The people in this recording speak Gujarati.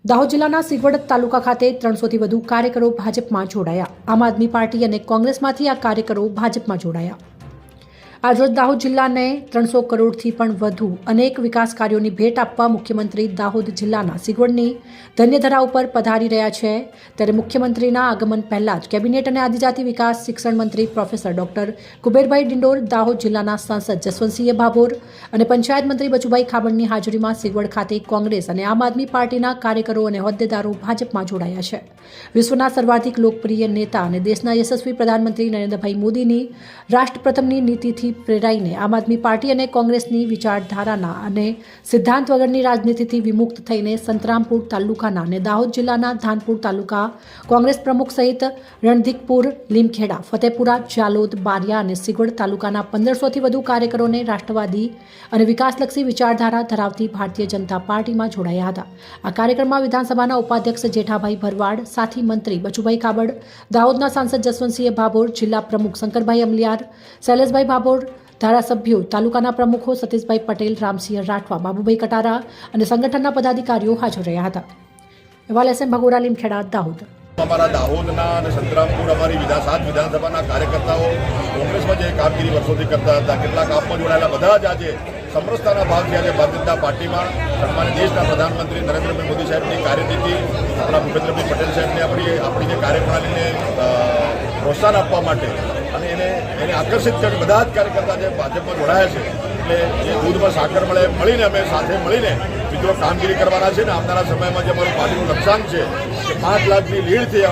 દાહોદ જિલ્લાના સિગવડ તાલુકા ખાતે 300થી વધુ કાર્યકરો ભાજપમાં જોડાયા। આમ આદમી પાર્ટી અને કોંગ્રેસમાંથી આ કાર્યકરો ભાજપમાં જોડાયા। આજરોજ દાહોદ જિલ્લાને 300 કરોડથી પણ વધુ અનેક વિકાસ કાર્યોની ભેટ આપવા મુખ્યમંત્રી દાહોદ જિલ્લાના સિગવડની ધન્યધરા ઉપર પધારી રહ્યા છે। ત્યારે મુખ્યમંત્રીના આગમન પહેલા જ કેબિનેટ અને આદિજાતિ વિકાસ શિક્ષણ મંત્રી પ્રોફેસર ડોક્ટર કુબેરભાઈ ડિંડોર, દાહોદ જિલ્લાના સાંસદ જસવંતસિંહ ભાભોર અને પંચાયત મંત્રી બચુભાઈ ખાબડની હાજરીમાં સિગવડ ખાતે કોંગ્રેસ અને આમ આદમી પાર્ટીના કાર્યકરો અને હોદ્દેદારો ભાજપમાં જોડાયા છે। વિશ્વના સર્વાધિક લોકપ્રિય નેતા અને દેશના યશસ્વી પ્રધાનમંત્રી નરેન્દ્રભાઈ મોદીની રાષ્ટ્રપ્રથમની નીતિથી પ્રેરાઈને આમ આદમી પાર્ટી અને કોંગ્રેસની વિચારધારાના અને સિદ્ધાંત વગરની રાજનીતિથી વિમુક્ત થઈને સંતરામપુર તાલુકાના અને દાહોદ જિલ્લાના ધાનપુર તાલુકા કોંગ્રેસ પ્રમુખ સહિત રણધીકપુર, લીમખેડા, ફતેપુરા, જાલોદ, બારિયા અને સિગવડ તાલુકાના 1500થી વધુ કાર્યકરોને રાષ્ટ્રવાદી અને વિકાસલક્ષી વિચારધારા ધરાવતી ભારતીય જનતા પાર્ટીમાં જોડાયા હતા। આ કાર્યક્રમમાં વિધાનસભાના ઉપાધ્યક્ષ જેઠાભાઈ ભરવાડ, સાથી મંત્રી બચુભાઈ ખાબડ, દાહોદના સાંસદ જસવંતસિંહ ભાભોર, જિલ્લા પ્રમુખ શંકરભાઈ અમલિયાર, શૈલેષભાઈ ભાભોર, ધારાસભ્યો, તાલુકાના પ્રમુખો સતીશભાઈ પટેલ, રામસિંહ રાઠવા, બાબુભાઈ કટારા અને સંગઠનના પદાધિકારીઓ હાજર રહ્યા હતા। અહેવાલ SM ભગોરા, લીમખેડા, દાહોદ। અમારા દાહોદના અને સંતરામપુર અમારી વિધાનસભાના કાર્યકર્તાઓ કોંગ્રેસમાં જે કામગીરી વર્ષોથી કરતા હતા, કેટલાક આપમાં જોડાયેલા બધા જ આજે સમરસતાના ભાગ છે। આજે ભારતીય જનતા પાર્ટીમાં સન્માનિત દેશના પ્રધાનમંત્રી નરેન્દ્રભાઈ મોદી સાહેબની કાર્યનીતિ, આપણા ભૂપેન્દ્રભાઈ પટેલ સાહેબને આપણી જે કાર્યપ્રણાલીને પ્રોત્સાહન આપવા માટે અને એને આકર્ષિત કરી બધા જ કાર્યકર્તા જે ભાજપમાં જોડાયા છે, એટલે જે દૂધમાં સાકર મળીને અમે સાથે મળીને મિત્રો કામગીરી કરવાના છે। ને આવનારા સમયમાં જે અમારું પાર્ટીનું લક્ષ્યાંક છે કે 5 લાખની લીડથી